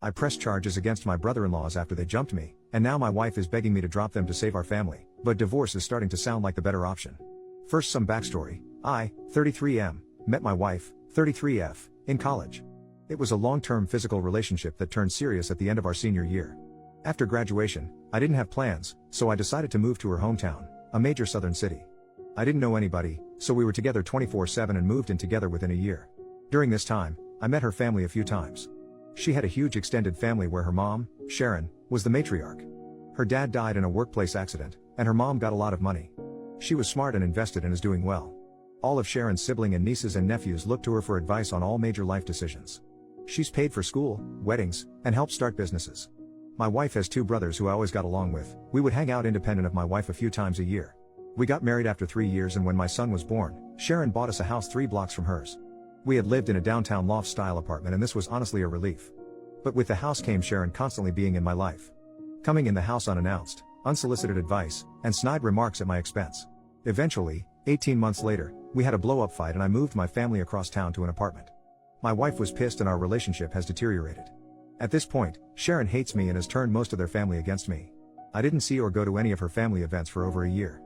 I pressed charges against my brother-in-laws after they jumped me, and now my wife is begging me to drop them to save our family, but divorce is starting to sound like the better option. First, some backstory. I, 33M, met my wife, 33F, in college. It was a long-term physical relationship that turned serious at the end of our senior year. After graduation, I didn't have plans, so I decided to move to her hometown, a major southern city. I didn't know anybody, so we were together 24/7 and moved in together within a year. During this time, I met her family a few times. She had a huge extended family where her mom, Sharon, was the matriarch. Her dad died in a workplace accident, and her mom got a lot of money. She was smart and invested and is doing well. All of Sharon's siblings and nieces and nephews look to her for advice on all major life decisions. She's paid for school, weddings, and helped start businesses. My wife has two brothers who I always got along with. We would hang out independent of my wife a few times a year. We got married after 3 years, and when my son was born, Sharon bought us a house 3 blocks from hers. We had lived in a downtown loft-style apartment, and this was honestly a relief. But with the house came Sharon constantly being in my life. Coming in the house unannounced, unsolicited advice, and snide remarks at my expense. Eventually, 18 months later, we had a blow-up fight and I moved my family across town to an apartment. My wife was pissed and our relationship has deteriorated. At this point, Sharon hates me and has turned most of their family against me. I didn't see or go to any of her family events for over a year.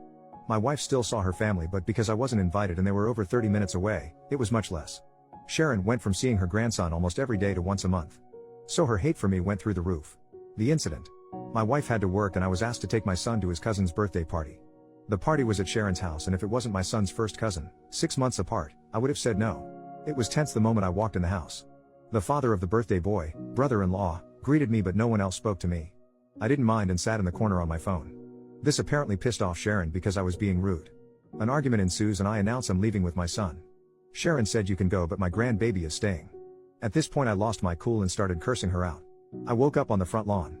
My wife still saw her family, but because I wasn't invited and they were over 30 minutes away, it was much less. Sharon went from seeing her grandson almost every day to once a month. So her hate for me went through the roof. The incident. My wife had to work and I was asked to take my son to his cousin's birthday party. The party was at Sharon's house, and if it wasn't my son's first cousin, 6 months apart, I would have said no. It was tense the moment I walked in the house. The father of the birthday boy, brother-in-law, greeted me, but no one else spoke to me. I didn't mind and sat in the corner on my phone. This apparently pissed off Sharon because I was being rude. An argument ensues and I announce I'm leaving with my son. Sharon said, "You can go, but my grandbaby is staying." At this point I lost my cool and started cursing her out. I woke up on the front lawn.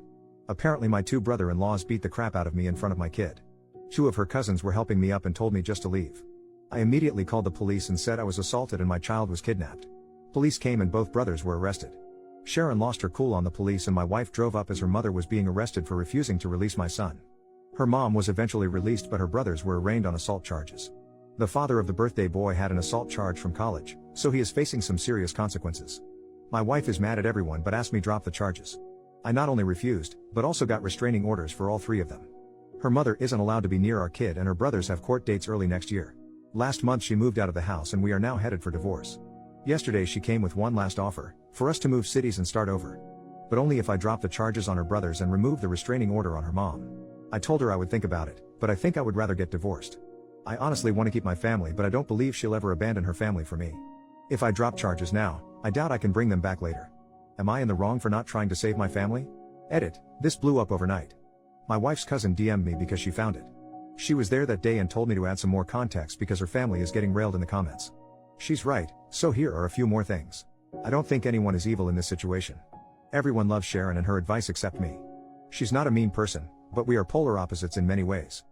Apparently my two brother-in-laws beat the crap out of me in front of my kid. 2 of her cousins were helping me up and told me just to leave. I immediately called the police and said I was assaulted and my child was kidnapped. Police came and both brothers were arrested. Sharon lost her cool on the police and my wife drove up as her mother was being arrested for refusing to release my son. Her mom was eventually released, but her brothers were arraigned on assault charges. The father of the birthday boy had an assault charge from college, so he is facing some serious consequences. My wife is mad at everyone but asked me drop the charges. I not only refused, but also got restraining orders for all 3 of them. Her mother isn't allowed to be near our kid and her brothers have court dates early next year. Last month she moved out of the house and we are now headed for divorce. Yesterday she came with one last offer, for us to move cities and start over. But only if I drop the charges on her brothers and remove the restraining order on her mom. I told her I would think about it, but I think I would rather get divorced. I honestly want to keep my family, but I don't believe she'll ever abandon her family for me. If I drop charges now, I doubt I can bring them back later. Am I in the wrong for not trying to save my family? Edit. This blew up overnight. My wife's cousin DM'd me because she found it. She was there that day and told me to add some more context because her family is getting railed in the comments. She's right, so here are a few more things. I don't think anyone is evil in this situation. Everyone loves Sharon and her advice except me. She's not a mean person, but we are polar opposites in many ways.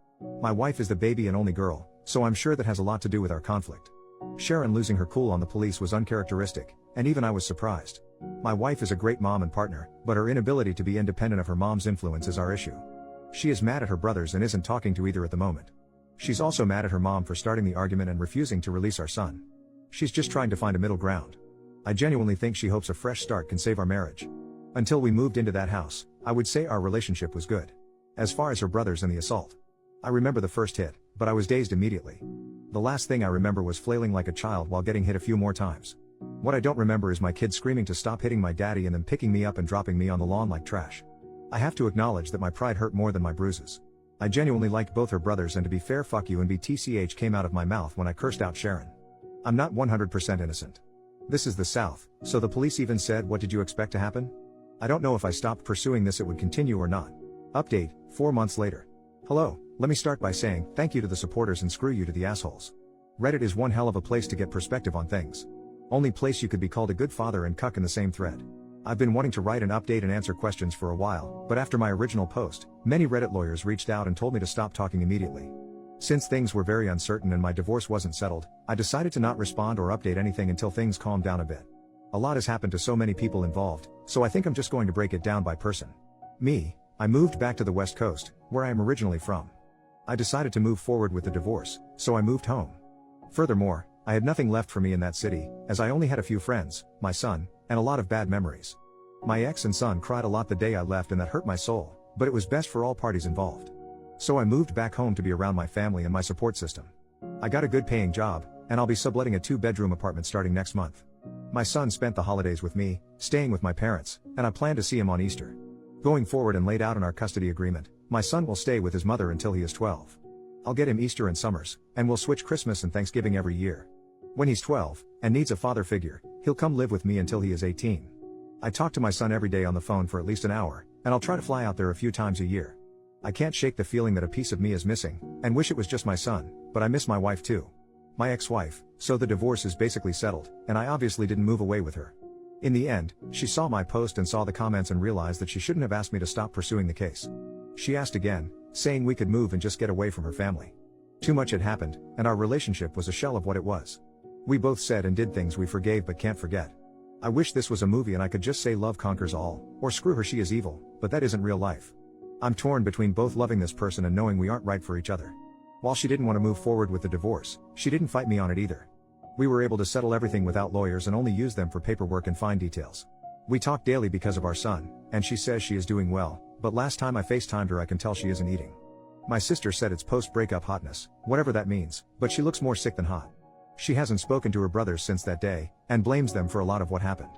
My wife is the baby and only girl, so I'm sure that has a lot to do with our conflict. Sharon losing her cool on the police was uncharacteristic, and even I was surprised. My wife is a great mom and partner, but her inability to be independent of her mom's influence is our issue. She is mad at her brothers and isn't talking to either at the moment. She's also mad at her mom for starting the argument and refusing to release our son. She's just trying to find a middle ground. I genuinely think she hopes a fresh start can save our marriage. Until we moved into that house, I would say our relationship was good. As far as her brothers and the assault, I remember the first hit, but I was dazed immediately. The last thing I remember was flailing like a child while getting hit a few more times. What I don't remember is my kid screaming to stop hitting my daddy and then picking me up and dropping me on the lawn like trash. I have to acknowledge that my pride hurt more than my bruises. I genuinely liked both her brothers, and to be fair, fuck you and BTCH came out of my mouth when I cursed out Sharon. I'm not 100% innocent. This is the South, so the police even said, "What did you expect to happen?" I don't know if I stopped pursuing this it would continue or not. Update, 4 months later. Hello, let me start by saying thank you to the supporters and screw you to the assholes. Reddit is one hell of a place to get perspective on things. Only place you could be called a good father and cuck in the same thread. I've been wanting to write an update and answer questions for a while, but after my original post, many Reddit lawyers reached out and told me to stop talking immediately. Since things were very uncertain and my divorce wasn't settled, I decided to not respond or update anything until things calmed down a bit. A lot has happened to so many people involved, so I think I'm just going to break it down by person. Me, I moved back to the West Coast, where I am originally from. I decided to move forward with the divorce, so I moved home. Furthermore, I had nothing left for me in that city, as I only had a few friends, my son, and a lot of bad memories. My ex and son cried a lot the day I left, and that hurt my soul, but it was best for all parties involved. So I moved back home to be around my family and my support system. I got a good paying job, and I'll be subletting a 2-bedroom apartment starting next month. My son spent the holidays with me, staying with my parents, and I plan to see him on Easter. Going forward and laid out in our custody agreement, my son will stay with his mother until he is 12. I'll get him Easter and summers, and we'll switch Christmas and Thanksgiving every year. When he's 12, and needs a father figure, he'll come live with me until he is 18. I talk to my son every day on the phone for at least an hour, and I'll try to fly out there a few times a year. I can't shake the feeling that a piece of me is missing, and wish it was just my son, but I miss my wife too. My ex-wife, so the divorce is basically settled, and I obviously didn't move away with her. In the end, she saw my post and saw the comments and realized that she shouldn't have asked me to stop pursuing the case. She asked again, saying we could move and just get away from her family. Too much had happened, and our relationship was a shell of what it was. We both said and did things we forgave but can't forget. I wish this was a movie and I could just say love conquers all, or screw her, she is evil, but that isn't real life. I'm torn between both loving this person and knowing we aren't right for each other. While she didn't want to move forward with the divorce, she didn't fight me on it either. We were able to settle everything without lawyers and only use them for paperwork and fine details. We talk daily because of our son, and she says she is doing well, but last time I FaceTimed her I can tell she isn't eating. My sister said it's post-breakup hotness, whatever that means, but she looks more sick than hot. She hasn't spoken to her brothers since that day, and blames them for a lot of what happened.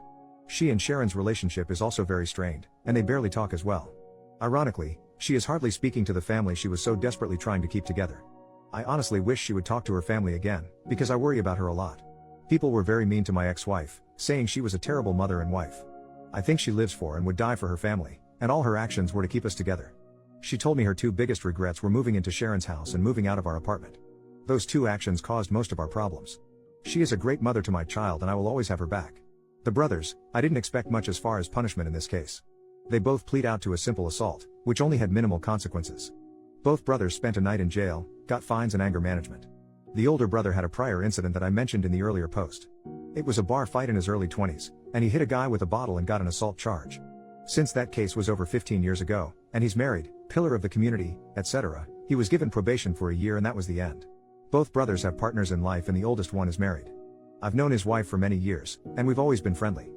She and Sharon's relationship is also very strained, and they barely talk as well. Ironically, she is hardly speaking to the family she was so desperately trying to keep together. I honestly wish she would talk to her family again, because I worry about her a lot. People were very mean to my ex-wife, saying she was a terrible mother and wife. I think she lives for and would die for her family, and all her actions were to keep us together. She told me her 2 biggest regrets were moving into Sharon's house and moving out of our apartment. Those 2 actions caused most of our problems. She is a great mother to my child and I will always have her back. The brothers, I didn't expect much as far as punishment in this case. They both plead out to a simple assault, which only had minimal consequences. Both brothers spent a night in jail, got fines and anger management. The older brother had a prior incident that I mentioned in the earlier post. It was a bar fight in his early 20s, and he hit a guy with a bottle and got an assault charge. Since that case was over 15 years ago, and he's married, pillar of the community, etc., he was given probation for a year and that was the end. Both brothers have partners in life and the oldest one is married. I've known his wife for many years, and we've always been friendly.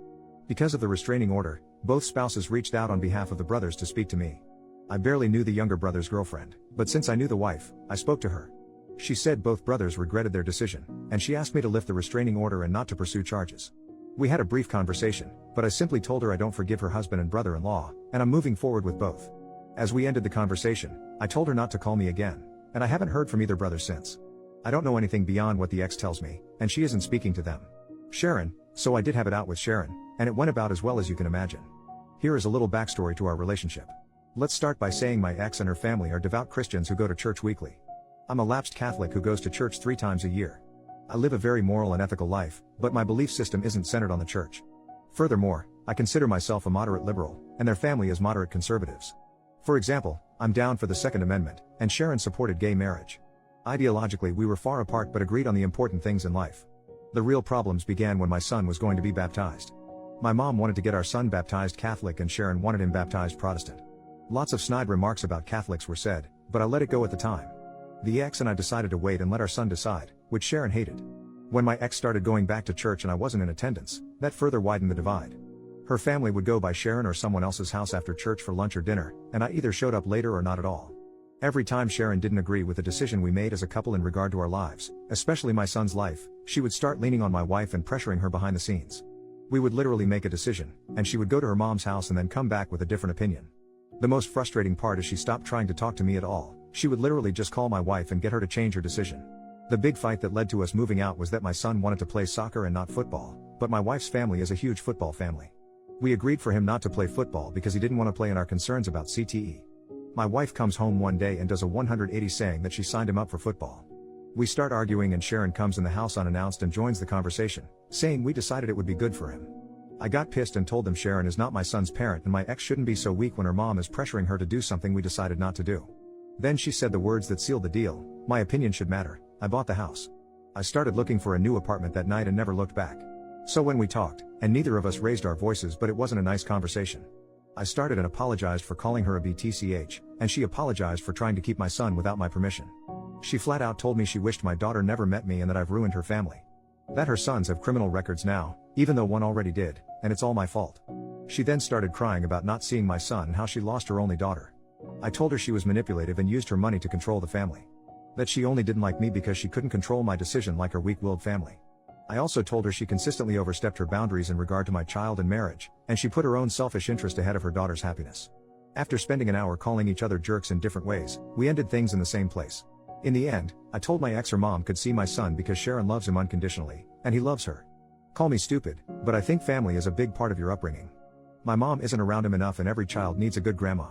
Because of the restraining order, both spouses reached out on behalf of the brothers to speak to me. I barely knew the younger brother's girlfriend, but since I knew the wife, I spoke to her. She said both brothers regretted their decision, and she asked me to lift the restraining order and not to pursue charges. We had a brief conversation, but I simply told her I don't forgive her husband and brother-in-law, and I'm moving forward with both. As we ended the conversation, I told her not to call me again, and I haven't heard from either brother since. I don't know anything beyond what the ex tells me, and she isn't speaking to them. Sharon, so I did have it out with Sharon, and it went about as well as you can imagine. Here is a little backstory to our relationship. Let's start by saying my ex and her family are devout Christians who go to church weekly. I'm a lapsed Catholic who goes to church 3 times a year. I live a very moral and ethical life, but my belief system isn't centered on the church. Furthermore, I consider myself a moderate liberal, and their family is moderate conservatives. For example, I'm down for the Second Amendment, and Sharon supported gay marriage. Ideologically we were far apart but agreed on the important things in life. The real problems began when my son was going to be baptized. My mom wanted to get our son baptized Catholic and Sharon wanted him baptized Protestant. Lots of snide remarks about Catholics were said, but I let it go at the time. The ex and I decided to wait and let our son decide, which Sharon hated. When my ex started going back to church and I wasn't in attendance, that further widened the divide. Her family would go by Sharon or someone else's house after church for lunch or dinner, and I either showed up later or not at all. Every time Sharon didn't agree with the decision we made as a couple in regard to our lives, especially my son's life, she would start leaning on my wife and pressuring her behind the scenes. We would literally make a decision, and she would go to her mom's house and then come back with a different opinion. The most frustrating part is she stopped trying to talk to me at all. She would literally just call my wife and get her to change her decision. The big fight that led to us moving out was that my son wanted to play soccer and not football, but my wife's family is a huge football family. We agreed for him not to play football because he didn't want to play in our concerns about CTE. My wife comes home one day and does a 180 saying that she signed him up for football. We start arguing and Sharon comes in the house unannounced and joins the conversation, saying we decided it would be good for him. I got pissed and told them Sharon is not my son's parent and my ex shouldn't be so weak when her mom is pressuring her to do something we decided not to do. Then she said the words that sealed the deal, my opinion should matter. I bought the house. I started looking for a new apartment that night and never looked back. So when we talked, and neither of us raised our voices but it wasn't a nice conversation. I started and apologized for calling her a BTCH, and she apologized for trying to keep my son without my permission. She flat out told me she wished my daughter never met me and that I've ruined her family. That her sons have criminal records now, even though one already did, and it's all my fault. She then started crying about not seeing my son and how she lost her only daughter. I told her she was manipulative and used her money to control the family. That she only didn't like me because she couldn't control my decision like her weak-willed family. I also told her she consistently overstepped her boundaries in regard to my child and marriage, and she put her own selfish interest ahead of her daughter's happiness. After spending an hour calling each other jerks in different ways, we ended things in the same place. In the end, I told my ex her mom could see my son because Sharon loves him unconditionally, and he loves her. Call me stupid, but I think family is a big part of your upbringing. My mom isn't around him enough and every child needs a good grandma.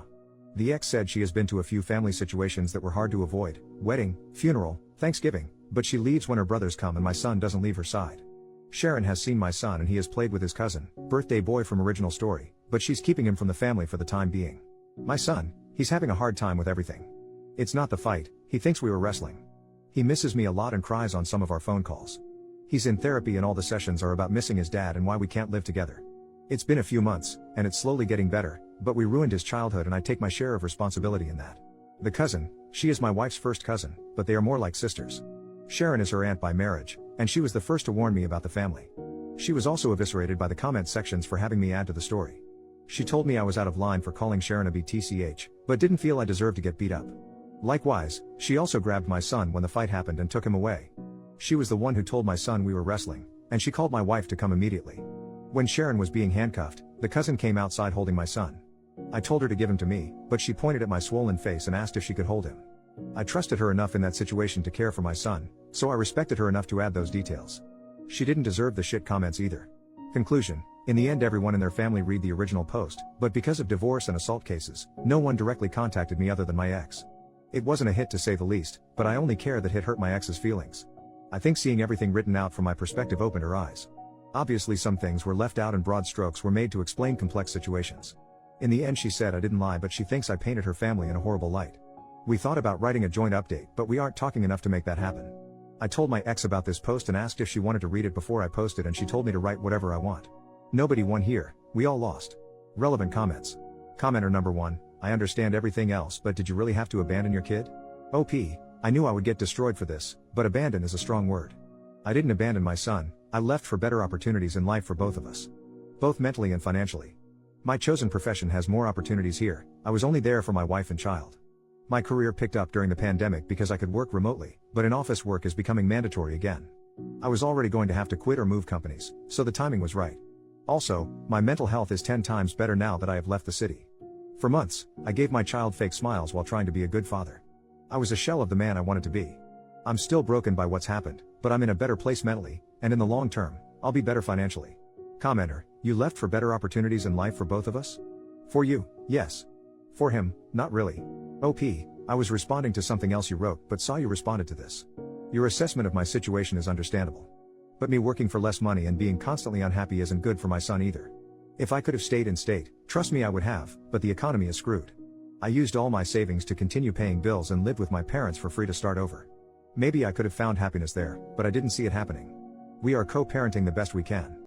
The ex said she has been to a few family situations that were hard to avoid: wedding, funeral, Thanksgiving, but she leaves when her brothers come and my son doesn't leave her side. Sharon has seen my son and he has played with his cousin, birthday boy from original story, but she's keeping him from the family for the time being. My son, he's having a hard time with everything. It's not the fight, he thinks we were wrestling. He misses me a lot and cries on some of our phone calls. He's in therapy and all the sessions are about missing his dad and why we can't live together. It's been a few months, and it's slowly getting better, but we ruined his childhood and I take my share of responsibility in that. The cousin, she is my wife's first cousin, but they are more like sisters. Sharon is her aunt by marriage, and she was the first to warn me about the family. She was also eviscerated by the comment sections for having me add to the story. She told me I was out of line for calling Sharon a BTCH, but didn't feel I deserved to get beat up. Likewise, she also grabbed my son when the fight happened and took him away. She was the one who told my son we were wrestling, and she called my wife to come immediately. When Sharon was being handcuffed, the cousin came outside holding my son. I told her to give him to me, but she pointed at my swollen face and asked if she could hold him. I trusted her enough in that situation to care for my son, so I respected her enough to add those details. She didn't deserve the shit comments either. Conclusion: in the end everyone in their family read the original post, but because of divorce and assault cases, no one directly contacted me other than my ex. It wasn't a hit to say the least, but I only care that it hurt my ex's feelings. I think seeing everything written out from my perspective opened her eyes. Obviously some things were left out and broad strokes were made to explain complex situations. In the end she said I didn't lie, but she thinks I painted her family in a horrible light. We thought about writing a joint update, but we aren't talking enough to make that happen. I told my ex about this post and asked if she wanted to read it before I posted, and she told me to write whatever I want. Nobody won here, we all lost. Relevant comments. Commenter number 1, I understand everything else, but did you really have to abandon your kid? OP, I knew I would get destroyed for this, but abandon is a strong word. I didn't abandon my son, I left for better opportunities in life for both of us. Both mentally and financially. My chosen profession has more opportunities here, I was only there for my wife and child. My career picked up during the pandemic because I could work remotely, but in-office work is becoming mandatory again. I was already going to have to quit or move companies, so the timing was right. Also, my mental health is 10 times better now that I have left the city. For months, I gave my child fake smiles while trying to be a good father. I was a shell of the man I wanted to be. I'm still broken by what's happened, but I'm in a better place mentally, and in the long term, I'll be better financially. Commenter, you left for better opportunities in life for both of us? For you, yes. For him, not really. OP, I was responding to something else you wrote, but saw you responded to this. Your assessment of my situation is understandable. But me working for less money and being constantly unhappy isn't good for my son either. If I could have stayed in state, trust me I would have, but the economy is screwed. I used all my savings to continue paying bills and lived with my parents for free to start over. Maybe I could have found happiness there, but I didn't see it happening. We are co-parenting the best we can.